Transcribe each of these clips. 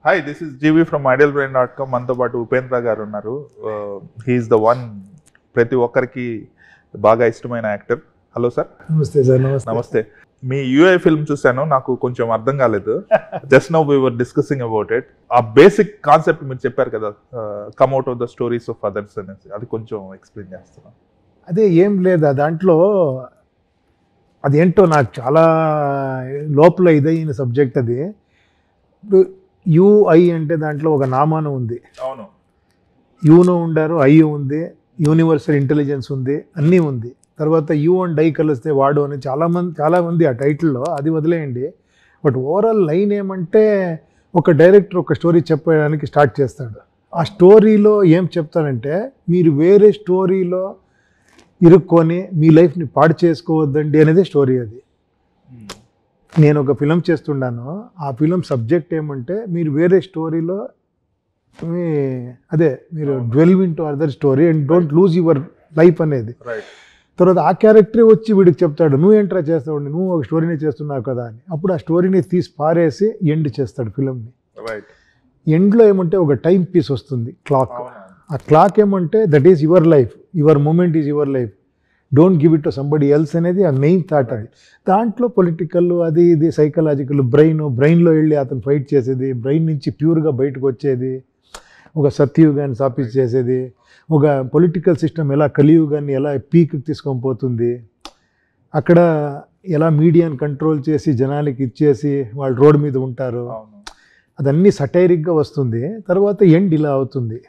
Hi, this is GV from idealbrain.com. మనతో పాటు ఉపేంద్ర గారు ఉన్నారు. హీఈస్ ద వన్, ప్రతి ఒక్కరికి బాగా ఇష్టమైన యాక్టర్. Hello sir. నమస్తే సార్. నమస్తే. మీ యూఐ ఫిల్మ్ చూశాను, నాకు కొంచెం అర్థం కాలేదు. Just now we were discussing about it. ఆ బేసిక్ కాన్సెప్ట్ మీరు చెప్పారు కదా, come out of the stories of others అనేసి, అది కొంచెం ఎక్స్ప్లెయిన్ చేస్తున్నాను. అదే ఏం లేదా దాంట్లో, అదేంటో నాకు చాలా లోపల ఇదైన సబ్జెక్ట్ అది. ఇప్పుడు యుఐ అంటే దాంట్లో ఒక నామానం ఉంది. అవును, యూను ఉండారు, ఐ ఉంది, యూనివర్సల్ ఇంటెలిజెన్స్ ఉంది, అన్నీ ఉంది. తర్వాత యూ అండ్ ఐ కలిస్తే వాడు అని చాలామంది ఆ టైటిల్లో, అది వదిలేయండి. బట్ ఓవరాల్ లైన్ ఏమంటే, ఒక డైరెక్టర్ ఒక స్టోరీ చెప్పడానికి స్టార్ట్ చేస్తాడు. ఆ స్టోరీలో ఏం చెప్తానంటే, మీరు వేరే స్టోరీలో ఇరుక్కొని మీ లైఫ్ని పాడు చేసుకోవద్దండి అనేది స్టోరీ. అది నేను ఒక ఫిలం చేస్తున్నాను, ఆ ఫిలం సబ్జెక్ట్ ఏమంటే, మీరు వేరే స్టోరీలో మీరు delve into other story and don't lose your life అనేది. తర్వాత ఆ క్యారెక్టరే వచ్చి వీడికి చెప్తాడు, నువ్వేంట్రా చేస్తావు, నువ్వు ఒక స్టోరీని చేస్తున్నావు కదా అని. అప్పుడు ఆ స్టోరీని తీసి పారేసి ఎండ్ చేస్తాడు ఫిలంని. ఎండ్లో ఏమంటే ఒక టైం పీస్ వస్తుంది, క్లాక్. ఆ క్లాక్ ఏమంటే, that is your life, your moment is your life, don't give it to somebody else అనేది ఆ మెయిన్ థాట్. అది దాంట్లో పొలిటికల్, అది ఇది సైకలాజికల్, బ్రెయిన్లో వెళ్ళి అతను ఫైట్ చేసేది, బ్రెయిన్ నుంచి ప్యూర్గా బయటకు వచ్చేది, ఒక సత్యయుగాన్ని స్థాపించి చేసేది, ఒక పొలిటికల్ సిస్టమ్ ఎలా కలియుగాన్ని ఎలా పీక్కి తీసుకొని పోతుంది, అక్కడ ఎలా మీడియాని కంట్రోల్ చేసి జనాలకి ఇచ్చేసి వాళ్ళు రోడ్డు మీద ఉంటారు, అదన్నీ సటైరిక్గా వస్తుంది. తర్వాత ఎండ్ ఇలా అవుతుంది.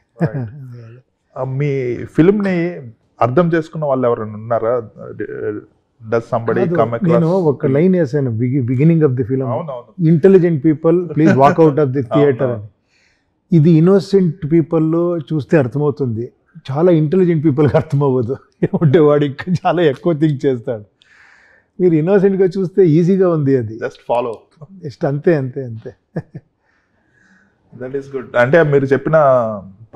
మీ ఫిల్మ్ని అర్థం చేసుకున్న వాళ్ళు ఎవరైనా ఉన్నారా? నేను ఒక లైన్ వేసాను beginning of the film, intelligent people please walk out of the theatre అని. ఇది ఇన్నోసెంట్ పీపుల్లో చూస్తే అర్థమవుతుంది, చాలా ఇంటెలిజెంట్ పీపుల్కి అర్థమవ్వదు. ఏమంటే వాడు ఇంకా చాలా ఎక్కువ థింక్ చేస్తాడు. మీరు ఇన్నోసెంట్గా చూస్తే ఈజీగా ఉంది, అది జస్ట్ ఫాలో, జస్ట్ అంతే అంతే అంతే. That is good. అంటే మీరు చెప్పిన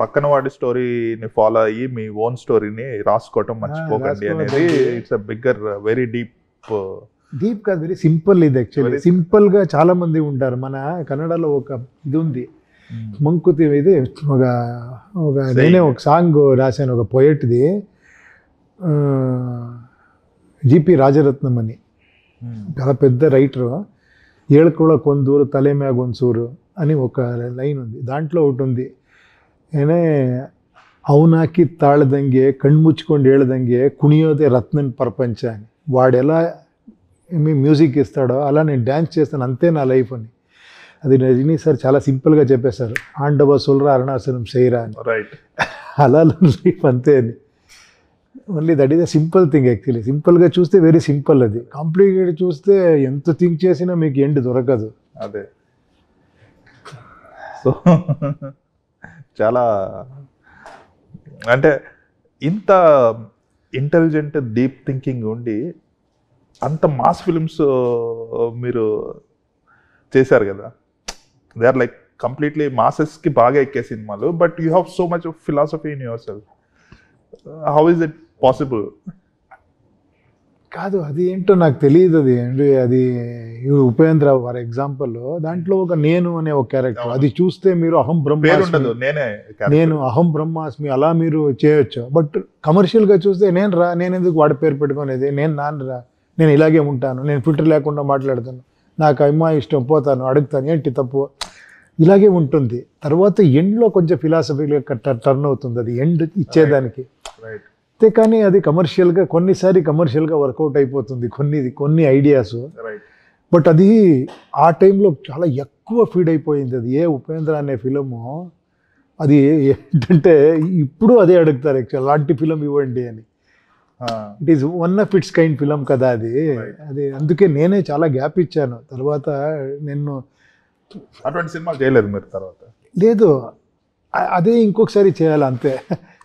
పక్కన వాడి స్టోరీని ఫాలో అయ్యి మీ ఓన్ స్టోరీని రాసుకోవటం మర్చిపోకండి అనేది. It's a bigger, very deep కాదు, వెరీ సింపుల్. ఇది యాక్చువల్లీ సింపుల్గా చాలా మంది ఉంటారు. మన కన్నడలో ఒక ఇది ఉంది, మంకుతి, ఇది నేనే ఒక సాంగ్ రాశాను, ఒక పోయట్ది, జిపి రాజరత్నం అని, చాలా పెద్ద రైటరు. ఏಳ್ಕೊಳ కొందూరు తಲೆ ಮ್ಯಾಗ ಒಂದ್ಸೂರು అని ఒక లైన్ ఉంది. దాంట్లో ఒకటి ఉంది, ಏನೇ అవునాకి తాళదంగే కಣ್ముచ్చుಕೊಂಡು ಹೇಳ್ದಂಗೆ కుణియోదే రత్నన్ ప్రపంచ అని. వాడు ఎలా మ్యూజిక్ ఇస్తాడో అలా నేను డ్యాన్స్ చేస్తాను, అంతే నా లైఫ్ అని. అది రజనీ సార్ చాలా సింపుల్గా చెప్పేశారు, ఆండవ సొల్రా అరుణాచలం చేయరా అని. అలా లైఫ్ అంతే అని. Only that is a simple thing. Actually సింపుల్గా చూస్తే వెరీ సింపుల్, అది కాంప్లికేటెడ్ చూస్తే ఎంత థింక్ చేసినా మీకు ఎండ్ దొరకదు. అదే, సో చాలా, అంటే ఇంత ఇంటెలిజెంట్ డీప్ థింకింగ్ ఉండి అంత మాస్ ఫిల్మ్స్ మీరు చేశారు కదా, దే ఆర్ లైక్ కంప్లీట్లీ మాసెస్కి బాగా ఎక్కే సినిమాలు, but you have so much of philosophy in your self. How is it possible? కాదు, అది ఏంటో నాకు తెలియదు. అది ఉపేంద్ర ఫర్ ఎగ్జాంపుల్, దాంట్లో ఒక నేను అనే ఒక క్యారెక్టర్, అది చూస్తే మీరు అహం బ్రహ్మాస్మి, నేను అహం బ్రహ్మాస్మి అలా మీరు చేయొచ్చు. బట్ కమర్షియల్గా చూస్తే నేను ఎందుకు వాడి పేరు పెట్టుకునేది, నేను నాన్నరా, నేను ఇలాగే ఉంటాను, నేను ఫిల్టర్ లేకుండా మాట్లాడతాను, నాకు అమ్మాయి ఇష్టం, పోతాను, అడుగుతాను, ఏంటి తప్పు, ఇలాగే ఉంటుంది. తర్వాత ఎండ్లో కొంచెం ఫిలాసఫీగా టర్న్ అవుతుంది అది ఎండ్ ఇచ్చేదానికి. కానీ అది కమర్షియల్గా కొన్నిసారి కమర్షియల్గా వర్కౌట్ అయిపోతుంది కొన్ని ఐడియాస్. బట్ అది ఆ టైంలో చాలా ఎక్కువ ఫీడ్ అయిపోయింది. అది ఉపేంద్ర అనే ఫిలము, అది ఏంటంటే ఇప్పుడు అదే అడుగుతారు యాక్చువల్, అలాంటి ఫిలం ఇవ్వండి అని. It is one of it's kind film కదా అది. అందుకే నేనే చాలా గ్యాప్ ఇచ్చాను. తర్వాత నేను అటువంటి సినిమాలు చేయలేదు మీరు తర్వాత? లేదు, అదే ఇంకొకసారి చేయాలి అంతే.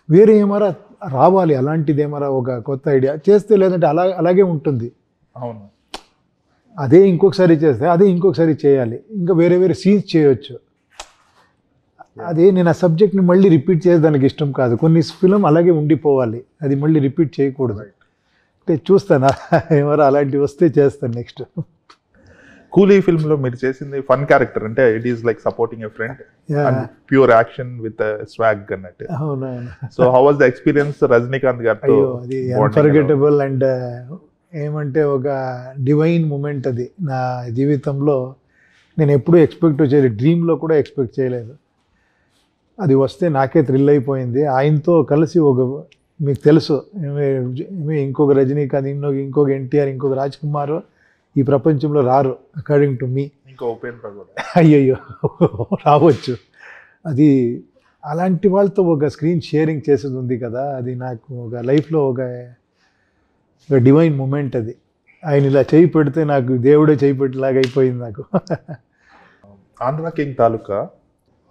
వేరే ఏమారా రావాలి, అలాంటిది ఏమారా ఒక కొత్త ఐడియా చేస్తే, లేదంటే అలాగే ఉంటుంది. అవును, అదే ఇంకొకసారి చేస్తే అదే ఇంకొకసారి చేయాలి, ఇంకా వేరే వేరే సీన్స్ చేయొచ్చు. అదే నేను ఆ సబ్జెక్ట్ని మళ్ళీ రిపీట్ చేసేదానికి ఇష్టం కాదు. కొన్ని ఫిలం అలాగే ఉండిపోవాలి, అది మళ్ళీ రిపీట్ చేయకూడదు. అంటే చూస్తాను ఏమారా అలాంటివి వస్తే చేస్తాను నెక్స్ట్. కూలీ ఫిల్మ్ లో మీరు చేసింది ఫన్ క్యారెక్టర్, అంటే it is like supporting a friend and pure action with swag అన్నట్టు. అవునవును. So how was the experience Rajinikanth గారితో? అది అన్ఫర్గెటబుల్ అండ్ ఏమంటే ఒక డివైన్ మూమెంట్ అది నా జీవితంలో. నేను ఎప్పుడూ ఎక్స్పెక్ట్ చేయలేదు, డ్రీమ్లో కూడా ఎక్స్పెక్ట్ చేయలేదు. అది వస్తే నాకే థ్రిల్ అయిపోయింది. ఆయనతో కలిసి ఒక మీకు తెలుసు ఇంకొక రజనీకాంత్, ఇంకొక ఎన్టీఆర్, ఇంకొక రాజ్ కుమార్ ఈ ప్రపంచంలో రారు అకార్డింగ్ టు మీ. ఇంకో ఉపేంద్ర కూడా అయ్యయ్యో రావచ్చు. అది అలాంటి వాళ్ళతో ఒక స్క్రీన్ షేరింగ్ చేసేది ఉంది కదా, అది నాకు ఒక లైఫ్లో ఒక డివైన్ మూమెంట్ అది. ఆయన ఇలా చేయి పెడితే నాకు దేవుడే చేయి పెట్టేలాగా అయిపోయింది నాకు. ఆంధ్ర కింగ్ తాలూకా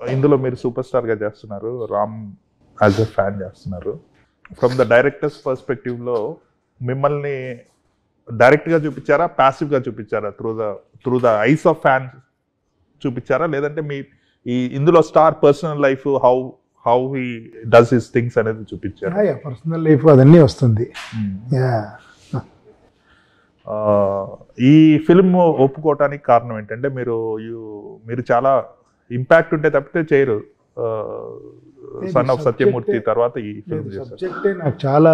ఇందులో మీరు సూపర్ స్టార్గా చేస్తున్నారు, రామ్ యాజ్ ఎ ఫ్యాన్ చేస్తున్నారు. ఫ్రమ్ ద డైరెక్టర్స్ పర్స్పెక్టివ్లో మిమ్మల్ని డైరెక్ట్గా చూపించారా, ప్యాసివ్గా చూపించారా? Through the eyes of fans చూపించారా, లేదంటే మీ ఇందులో star personal life how he does his things అనేది చూపించారా? పర్సనల్ లైఫ్ అదన్నీ వస్తుంది. ఈ ఫిల్మ్ ఒప్పుకోవటానికి కారణం ఏంటంటే మీరు చాలా ఇంపాక్ట్ ఉంటే తప్పితే చేయరు. సన్ ఆఫ్ సత్యమూర్తి తర్వాత ఈ ఫిల్మ్ సబ్జెక్టే నాకు చాలా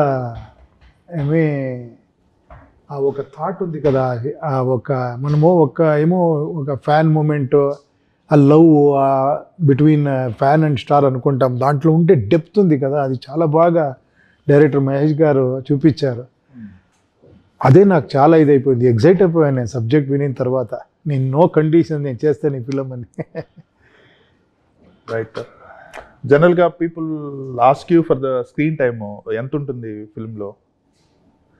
ఆ ఒక థాట్ ఉంది కదా, మనము ఒక ఫ్యాన్ మూమెంట్, ఆ love between fan and star అనుకుంటాం. దాంట్లో ఉంటే డెప్త్ ఉంది కదా, అది చాలా బాగా డైరెక్టర్ మహేష్ గారు చూపించారు. అదే నాకు చాలా ఇదైపోయింది, ఎగ్జైట్ అయిపోయాను నేను సబ్జెక్ట్ వినిన తర్వాత. నేను నో కండిషన్ నేను చేస్తాను ఈ ఫిలిం అని. రైట్. జనరల్గా people ask you for the screen time ఎంత ఉంటుంది ఫిల్మ్లో?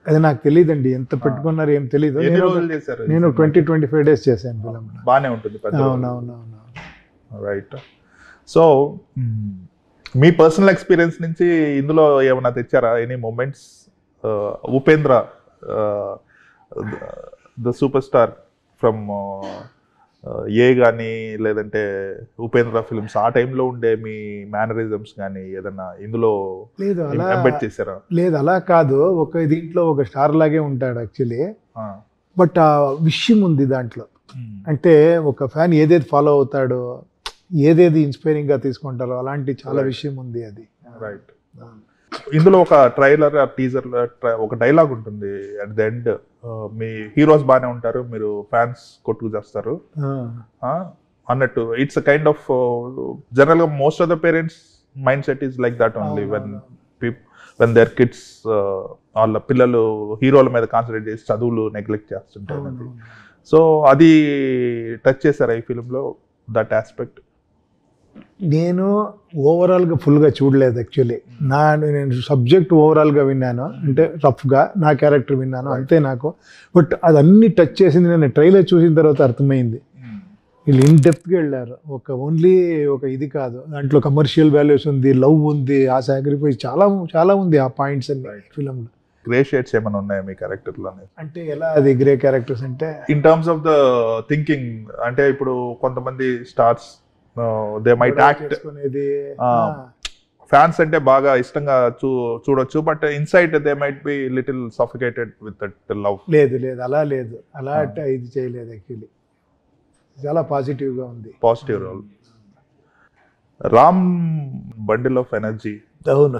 అది నాకు తెలియదండి, ఎంత పెట్టుకున్నారు ఏం తెలియదు. నేను 20-25 days చేశాను ఫిలిం. బాగానే ఉంటుంది. అవునవునవును. రైట్. సో మీ పర్సనల్ ఎక్స్పీరియన్స్ నుంచి ఇందులో ఏమైనా తెచ్చారా? Any moments? Upendra the super star from ఏ కానీ, లేదంటే ఉపేంద్ర ఫిల్మ్స్ ఆ టైంలో ఉండే మీ మేనరిజమ్స్ కానీ ఏదన్నా ఇందులో ఎంబెడ్ చేశారా? లేదు, అలా కాదు. దీంట్లో ఒక స్టార్ లాగే ఉంటాడు యాక్చువల్లీ, బట్ ఆ విషయం ఉంది దాంట్లో. అంటే ఒక ఫ్యాన్ ఏదేది ఫాలో అవుతాడో, ఏదేది ఇన్స్పైరింగ్గా తీసుకుంటారో అలాంటి చాలా విషయం ఉంది అది. రైట్. ఇందులో ఒక ట్రైలర్ టీజర్ ఒక డైలాగ్ ఉంటుంది అట్ ద ఎండ్, మీ హీరోస్ బాగానే ఉంటారు, మీరు ఫ్యాన్స్ కొట్టుకు చేస్తారు అన్నట్టు. It's a kind of general గా most of the parents mindset is like that only when their kids వాళ్ళ పిల్లలు హీరోల మీద కాన్సన్ట్రేట్ చేసి చదువులు నెగ్లెక్ట్ చేస్తుంటారు. సో అది టచ్ చేశారా ఈ ఫిలింలో, దట్ ఆస్పెక్ట్? నేను ఓవరాల్గా ఫుల్గా చూడలేదు యాక్చువల్లీ. నేను సబ్జెక్ట్ ఓవరాల్గా విన్నాను, అంటే రఫ్గా నా క్యారెక్టర్ విన్నాను అంతే నాకు. బట్ అది అన్ని టచ్ చేసింది నేను ట్రైలర్ చూసిన తర్వాత అర్థమైంది. వీళ్ళు ఇన్ డెప్త్గా వెళ్ళారు. ఓన్లీ ఇది కాదు, దాంట్లో కమర్షియల్ వాల్యూస్ ఉంది, లవ్ ఉంది, ఆ సాక్రిఫైస్ చాలా చాలా ఉంది ఆ పాయింట్స్ అన్ని ఫిలింలో. గ్రే షేడ్స్ ఏమైనా ఉన్నాయా మీ క్యారెక్టర్లో? అంటే ఎలా అది గ్రే క్యారెక్టర్స్ అంటే in terms of the thinking, అంటే ఇప్పుడు కొంతమంది stars they might act, fans అంటే బాగా ఇష్టంగా చూడొచ్చు, but inside they might be little సఫికేటెడ్ with that love. లేదు అలా లేదు, అలా ఇది చేయలేదు యాక్చువల్లీ. చాలా పాజిటివ్గా ఉంది. Positive role. Ram bundle of energy. అవును.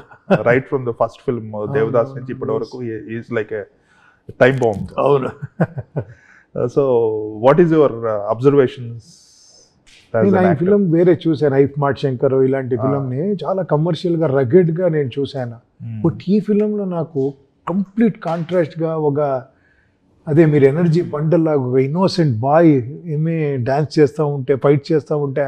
Right from the first film Devadas నుంచి ఇప్పటి వరకు is like a time bomb. అవును. So what is your observations? నేను ఈ ఫిలిం వేరే చూశాను, ఐఫ్ మార్ట్ శంకర్ ఇలాంటి ఫిలింని చాలా కమర్షియల్గా రగెడ్గా నేను చూశాను. బట్ ఈ ఫిలింలో నాకు కంప్లీట్ కాంట్రాస్ట్గా అదే మీరు ఎనర్జీ బండల్ లాగా ఒక ఇన్నోసెంట్ బాయ్ డ్యాన్స్ చేస్తూ ఉంటే, ఫైట్ చేస్తూ ఉంటే,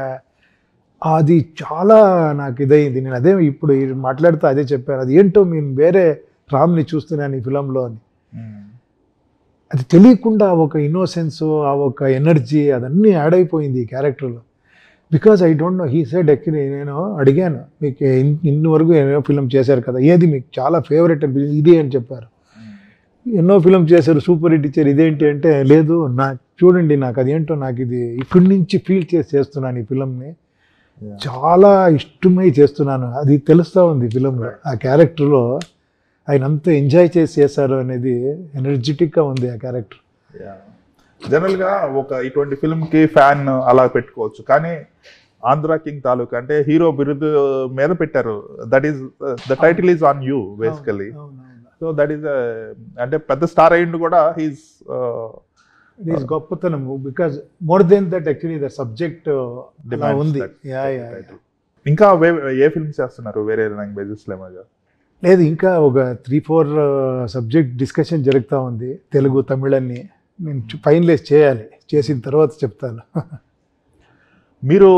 అది చాలా నాకు ఇదైంది. నేను అదే ఇప్పుడు మాట్లాడుతూ అదే చెప్పాను, అది ఏంటో నేను వేరే రామ్ని చూస్తున్నాను ఈ ఫిలంలో అని. అది తెలియకుండా ఒక ఇన్నోసెన్స్, ఆ ఒక ఎనర్జీ అదన్నీ యాడ్ అయిపోయింది ఈ క్యారెక్టర్లో. Because I don't know, he said actually, నేను అడిగాను మీకు ఇన్ని వరకు ఎన్నో ఫిలిం చేశారు కదా, ఏది మీకు చాలా ఫేవరెట్ ఇది అని చెప్పారు. ఎన్నో ఫిలిం చేశారు, సూపర్ హిట్ ఇచ్చారు, ఇదేంటి అంటే లేదు చూడండి నాకు అదేంటో నాకు ఇది ఇక్కడి నుంచి ఫీల్ చేస్తున్నాను ఈ ఫిలింని, చాలా ఇష్టమై చేస్తున్నాను, అది తెలుస్తూ ఉంది ఫిలింలో. ఆ క్యారెక్టర్లో ఆయన అంతా ఎంజాయ్ చేశారు అనేది ఎనర్జెటిక్గా ఉంది ఆ క్యారెక్టర్. జనరల్ గా ఒక ఇటువంటి ఫిల్మ్ కి ఫ్యాన్ అలా పెట్టుకోవచ్చు, కానీ ఆంధ్ర కింగ్ తాలూకా అంటే హీరో బిరుదు మీద పెట్టారు. That is the title is on you basically. So that is అంటే పెద్ద స్టార్ అయ్యిండు కూడా హీస్ గొప్పతనం. Because more than that actually the subject ఉంది. ఇంకా ఏ ఫిల్మ్స్ చేస్తున్నారు వేరే లాంగ్వేజెస్ లేమగా? లేదు, ఇంకా ఒక 3-4 సబ్జెక్ట్ డిస్కషన్ జరుగుతూ ఉంది, తెలుగు తమిళన్ని. నేను ఫైనలైజ్ చేయాలి, చేసిన తర్వాత చెప్తాను. మీరు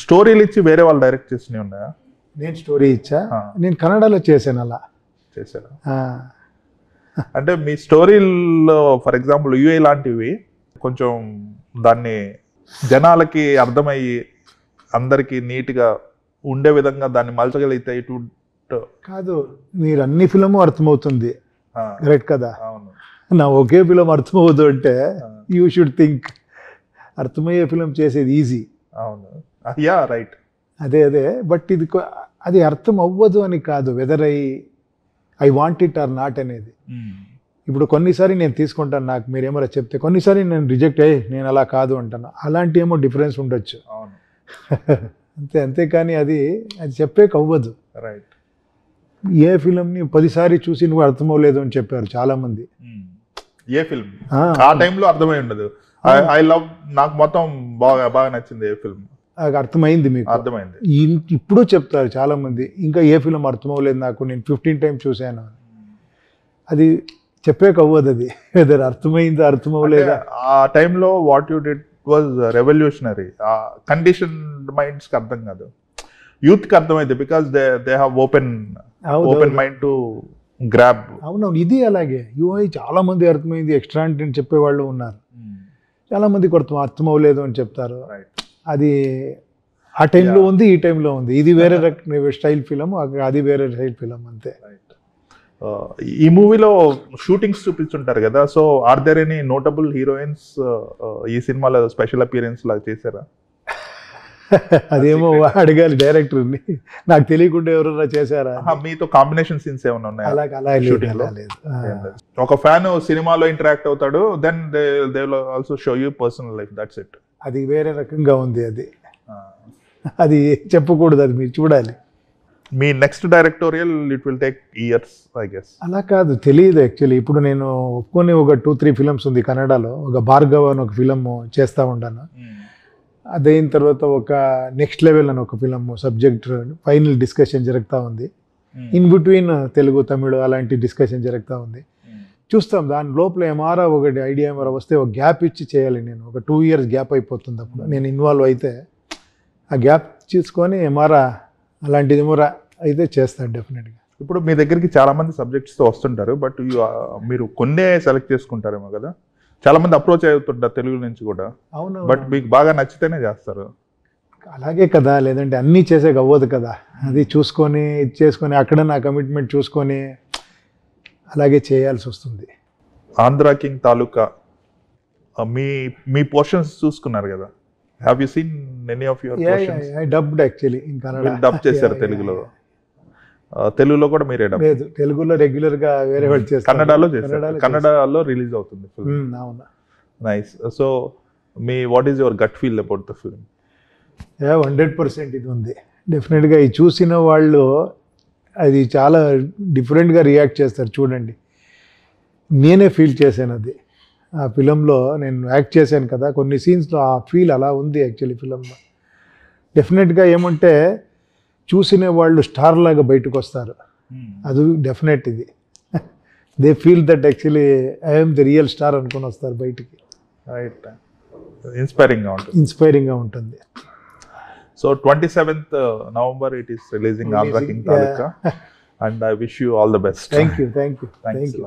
స్టోరీలు ఇచ్చి వేరే వాళ్ళు డైరెక్ట్ చేసినవి ఉన్నాయా? నేను స్టోరీ ఇచ్చా, నేను కన్నడలో చేశాను. అలా చేశారా? అంటే మీ స్టోరీలో ఫర్ ఎగ్జాంపుల్ యూఏ లాంటివి కొంచెం దాన్ని జనాలకి అర్థమయ్యి అందరికి నీట్గా ఉండే విధంగా దాన్ని మలచగలిగితే ఇటు కాదు, మీరు అన్ని ఫిలము అర్థమవుతుంది, కరెక్ట్ కదా? అవును. నా ఒకే ఫిలం అర్థమవుతూ అంటే యూ షుడ్ థింక్ అర్థమయ్యే ఫిలం చేసేది ఈజీ. అవును, యా రైట్. అదే బట్ ఇది అది అర్థం అవ్వదు అని కాదు, weather I want it or not అనేది. ఇప్పుడు కొన్నిసారి నేను తీసుకుంటాను, నాకు మీరేమో చెప్తే, కొన్నిసారి నేను రిజెక్ట్ అయ్యి నేను అలా కాదు అంటాను. అలాంటి ఏమో డిఫరెన్స్ ఉండొచ్చు. అంతేకాని అది చెప్పేక అవ్వదు. రైట్. ఏ ఫిల్మ్ని 10 సార్లు చూసి నువ్వు అర్థమవ్వలేదు అని చెప్పారు చాలా మంది. ఏ ఫిల్మ్ ఆ టైంలో అర్థమై ఉండదు. ఐ లవ్, నాకు మొత్తం బాగా నచ్చింది ఏ ఫిల్మ్, అర్థమైంది మీకు, అర్థమైంది. ఇప్పుడు చెప్తారు చాలా మంది, ఇంకా ఏ ఫిల్మ్ అర్థమవ్వలేదు నాకు, నేను 15 టైమ్స్ చూశాను. అది చెప్పేక అవ్వదు. అది ఏదో అర్థమైందో అర్థమవ్వలేదా. ఆ టైంలో what you did was revolutionary. Condition మైండ్స్కి అర్థం కాదు, యూత్కి అర్థమైంది. Because they have open mind to grab. అవునవును, ఇది అలాగే యూఐ చాలా మంది అర్థమైంది ఎక్స్ట్రా అని చెప్పేవాళ్ళు ఉన్నారు. చాలా మంది అర్థమవ్వలేదు అని చెప్తారు. అది ఆ టైంలో ఉంది, ఈ టైంలో ఉంది. ఇది వేరే స్టైల్ ఫిలం, అది వేరే స్టైల్ ఫిలం, అంతే. ఈ మూవీలో షూటింగ్స్ చూపించుంటారు కదా, so are there any notable heroines ఈ సినిమాలో స్పెషల్ అపియరెన్స్ లాగా చేశారా? అదేమో అడగాలి డైరెక్టర్ని, నాకు తెలియకుండా ఎవరైనా చేశారా? మీతో కాంబినేషన్ సీన్స్ ఏమైనా ఉన్నాయా? అలాగే ఒక ఫ్యాన్ సినిమాలో ఇంటరాక్ట్ అవుతాడు, then they will also show you personal life, that's it. అది వేరే రకంగా ఉంది. అది చెప్పకూడదు, అది మీరు చూడాలి. మీ next directorial it will take years I guess. అలా కాదు, తెలియదు యాక్చువల్లీ. ఇప్పుడు నేను ఒప్పుకొని ఒక 2-3 ఫిలమ్స్ ఉంది కన్నడలో. ఒక భార్గవ్ అని ఒక ఫిలం చేస్తూ ఉంటాను. అదైన తర్వాత ఒక నెక్స్ట్ లెవెల్ అని ఒక ఫిలం సబ్జెక్ట్ ఫైనల్ డిస్కషన్ జరుగుతూ ఉంది. ఇన్ బిట్వీన్ తెలుగు తమిళ అలాంటి డిస్కషన్ జరుగుతూ ఉంది. చూస్తాం, దాని లోపల ఏమారా ఒకటి ఐడియా ఏమారా వస్తే ఒక గ్యాప్ ఇచ్చి చేయాలి. నేను ఒక 2 years గ్యాప్ అయిపోతుంది అప్పుడు నేను ఇన్వాల్వ్ అయితే, ఆ గ్యాప్ తీసుకొని ఏమారా అలాంటిది ఏమోరా అయితే చేస్తాను డెఫినెట్గా. ఇప్పుడు మీ దగ్గరికి చాలా మంది సబ్జెక్ట్స్తో వస్తుంటారు, బట్ మీరు కొన్నే సెలెక్ట్ చేసుకుంటారేమో కదా. చాలా మంది అప్రోచ్ అవుతుంటారు తెలుగు నుంచి కూడా. అవును, బట్ మీకు బాగా నచ్చితేనే చేస్తారు. అలాగే కదా, లేదంటే అన్నీ చేసేకి అవ్వదు కదా. అది చూసుకొని ఇది చేసుకొని అక్కడ నా కమిట్మెంట్ చూసుకొని అలాగే చేయాల్సి వస్తుంది. ఆంధ్ర కింగ్ తాలూకా మీ పోర్షన్స్ చూసుకున్నారు కదా, have you seen any of your portions? I dubbed actually in Kannada. Dub చేశారు తెలుగులో? తెలుగులో కూడా మీరే డబ్? లేదు, తెలుగులో రెగ్యులర్ గా వేరే వాళ్ళు చేస్తారు. కన్నడలో చేస్తారు, కన్నడలో రిలీజ్ అవుతుంది ఫిల్మ్. అవును, nice. So what is your gut feel about the film? 100% ఇది ఉంది డెఫినెట్గా. ఈ చూసిన వాళ్ళు అది చాలా డిఫరెంట్గా రియాక్ట్ చేస్తారు. చూడండి, నేనే ఫీల్ చేశాను అది. ఆ ఫిలంలో నేను యాక్ట్ చేశాను కదా, కొన్ని సీన్స్లో ఆ ఫీల్ అలా ఉంది యాక్చువల్లీ ఫిలంలో. డెఫినెట్గా ఏమంటే చూసిన వాళ్ళు స్టార్ లాగా బయటకు వస్తారు. అది డెఫినెట్. ఇది they feel that actually I'm the real star అనుకుని వస్తారు బయటికి. రైట్. ఇన్స్పైరింగ్గా ఉంటుంది. So 27th November it is releasing Andhra King Talika, and I wish you all the best. Thank you.